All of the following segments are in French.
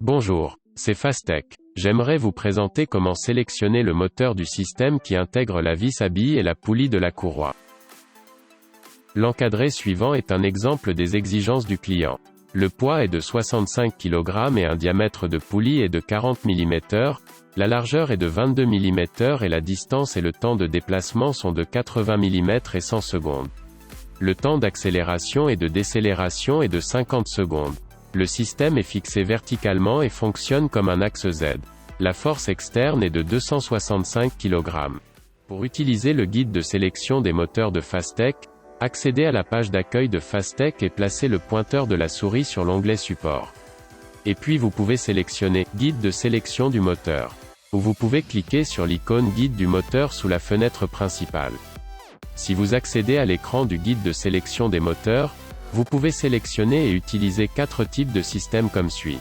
Bonjour, c'est Fastech. J'aimerais vous présenter comment sélectionner le moteur du système qui intègre la vis à billes et la poulie de la courroie. L'encadré suivant est un exemple des exigences du client. Le poids est de 65 kg et un diamètre de poulie est de 40 mm, la largeur est de 22 mm et la distance et le temps de déplacement sont de 80 mm et 100 secondes. Le temps d'accélération et de décélération est de 50 secondes. Le système est fixé verticalement et fonctionne comme un axe Z. La force externe est de 265 kg. Pour utiliser le guide de sélection des moteurs de Fastech, accédez à la page d'accueil de Fastech et placez le pointeur de la souris sur l'onglet Support. Et puis vous pouvez sélectionner « Guide de sélection du moteur » ou vous pouvez cliquer sur l'icône « Guide du moteur » sous la fenêtre principale. Si vous accédez à l'écran du guide de sélection des moteurs, vous pouvez sélectionner et utiliser 4 types de systèmes comme suit.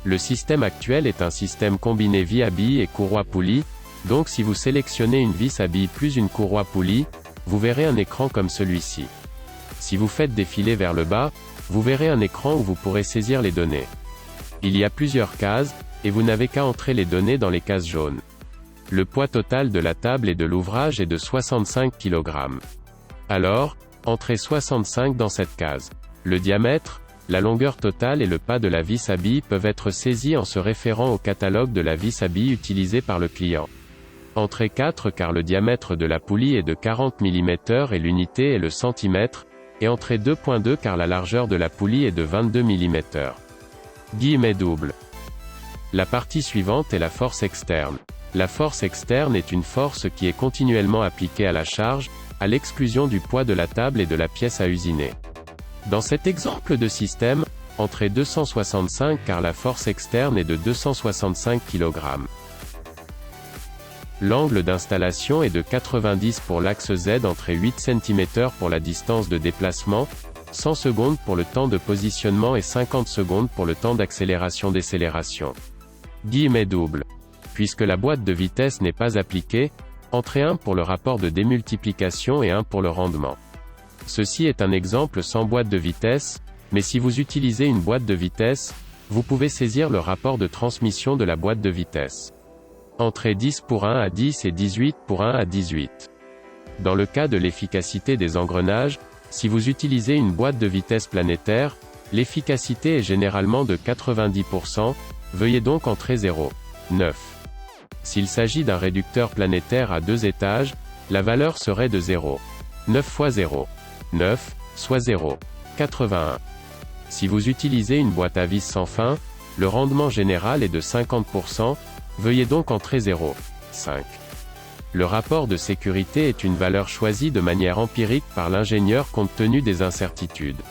Le système actuel est un système combiné vis à billes et courroie poulie, donc si vous sélectionnez une vis à billes plus une courroie poulie, vous verrez un écran comme celui-ci. Si vous faites défiler vers le bas, vous verrez un écran où vous pourrez saisir les données. Il y a plusieurs cases, et vous n'avez qu'à entrer les données dans les cases jaunes. Le poids total de la table et de l'ouvrage est de 65 kg. Alors, entrez 65 dans cette case. Le diamètre, la longueur totale et le pas de la vis à billes peuvent être saisis en se référant au catalogue de la vis à billes utilisé par le client. Entrez 4 car le diamètre de la poulie est de 40 mm et l'unité est le centimètre, et entrez 2.2 car la largeur de la poulie est de 22 mm. Guillemets doubles. La partie suivante est la force externe. La force externe est une force qui est continuellement appliquée à la charge, à l'exclusion du poids de la table et de la pièce à usiner. Dans cet exemple de système, entrez 265 car la force externe est de 265 kg. L'angle d'installation est de 90 pour l'axe Z, entrez 8 cm pour la distance de déplacement, 100 secondes pour le temps de positionnement et 50 secondes pour le temps d'accélération-décélération. Guillemets doubles. Puisque la boîte de vitesse n'est pas appliquée, entrez 1 pour le rapport de démultiplication et 1 pour le rendement. Ceci est un exemple sans boîte de vitesse, mais si vous utilisez une boîte de vitesse, vous pouvez saisir le rapport de transmission de la boîte de vitesse. Entrez 10 pour 1 à 10 et 18 pour 1 à 18. Dans le cas de l'efficacité des engrenages, si vous utilisez une boîte de vitesse planétaire, l'efficacité est généralement de 90%, veuillez donc entrer 0. 9. S'il s'agit d'un réducteur planétaire à 2 étages, la valeur serait de 0. 9 fois 0. 9, soit 0. 81. Si vous utilisez une boîte à vis sans fin, le rendement général est de 50%, veuillez donc entrer 0. 5. Le rapport de sécurité est une valeur choisie de manière empirique par l'ingénieur compte tenu des incertitudes.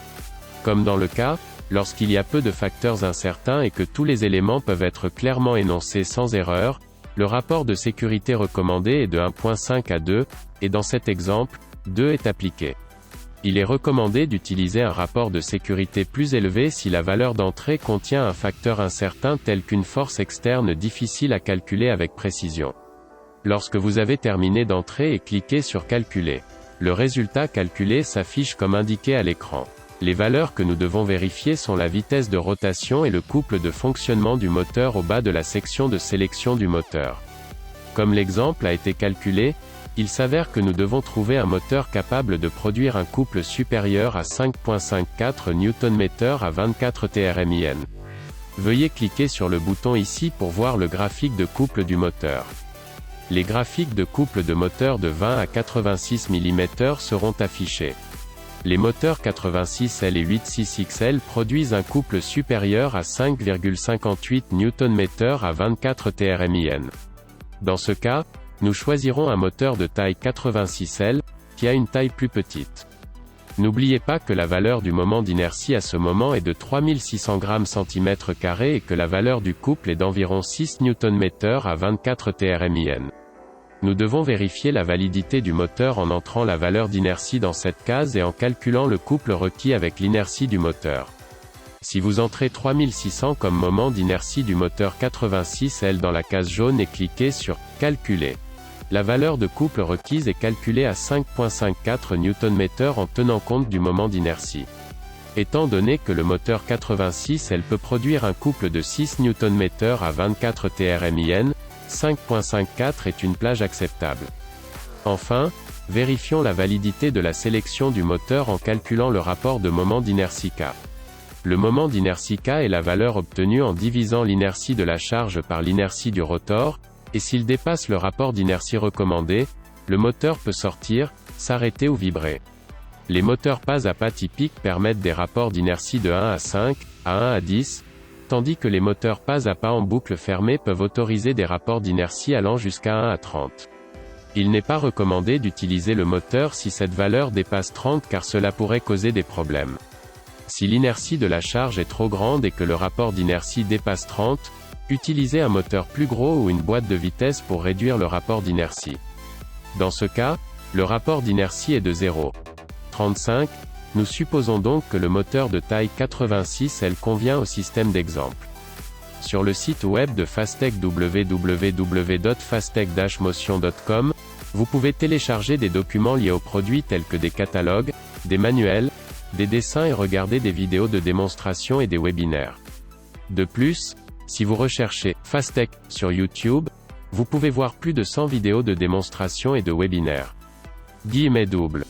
Comme dans le cas, lorsqu'il y a peu de facteurs incertains et que tous les éléments peuvent être clairement énoncés sans erreur, le rapport de sécurité recommandé est de 1.5 à 2, et dans cet exemple, 2 est appliqué. Il est recommandé d'utiliser un rapport de sécurité plus élevé si la valeur d'entrée contient un facteur incertain tel qu'une force externe difficile à calculer avec précision. Lorsque vous avez terminé d'entrer et cliquez sur Calculer, le résultat calculé s'affiche comme indiqué à l'écran. Les valeurs que nous devons vérifier sont la vitesse de rotation et le couple de fonctionnement du moteur au bas de la section de sélection du moteur. Comme l'exemple a été calculé, il s'avère que nous devons trouver un moteur capable de produire un couple supérieur à 5.54 Nm à 24 TRMIN. Veuillez cliquer sur le bouton ici pour voir le graphique de couple du moteur. Les graphiques de couple de moteur de 20 à 86 mm seront affichés. Les moteurs 86L et 86XL produisent un couple supérieur à 5,58 Nm à 24 TRMIN. Dans ce cas, nous choisirons un moteur de taille 86L, qui a une taille plus petite. N'oubliez pas que la valeur du moment d'inertie à ce moment est de 3600 g/cm² et que la valeur du couple est d'environ 6 Nm à 24 TRMIN. Nous devons vérifier la validité du moteur en entrant la valeur d'inertie dans cette case et en calculant le couple requis avec l'inertie du moteur. Si vous entrez 3600 comme moment d'inertie du moteur 86L dans la case jaune et cliquez sur « Calculer », la valeur de couple requise est calculée à 5.54 Nm en tenant compte du moment d'inertie. Étant donné que le moteur 86L peut produire un couple de 6 Nm à 24 TRMIN, 5.54 est une plage acceptable. Enfin, vérifions la validité de la sélection du moteur en calculant le rapport de moment d'inertie K. Le moment d'inertie K est la valeur obtenue en divisant l'inertie de la charge par l'inertie du rotor, et s'il dépasse le rapport d'inertie recommandé, le moteur peut sortir, s'arrêter ou vibrer. Les moteurs pas à pas typiques permettent des rapports d'inertie de 1 à 5, à 1 à 10, tandis que les moteurs pas à pas en boucle fermée peuvent autoriser des rapports d'inertie allant jusqu'à 1 à 30. Il n'est pas recommandé d'utiliser le moteur si cette valeur dépasse 30 car cela pourrait causer des problèmes. Si l'inertie de la charge est trop grande et que le rapport d'inertie dépasse 30, utilisez un moteur plus gros ou une boîte de vitesse pour réduire le rapport d'inertie. Dans ce cas, le rapport d'inertie est de 0,35. Nous supposons donc que le moteur de taille 86L convient au système d'exemple. Sur le site web de Fastech www.fastech-motion.com, vous pouvez télécharger des documents liés au produit tels que des catalogues, des manuels, des dessins et regarder des vidéos de démonstration et des webinaires. De plus, si vous recherchez Fastech sur YouTube, vous pouvez voir plus de 100 vidéos de démonstration et de webinaires. _double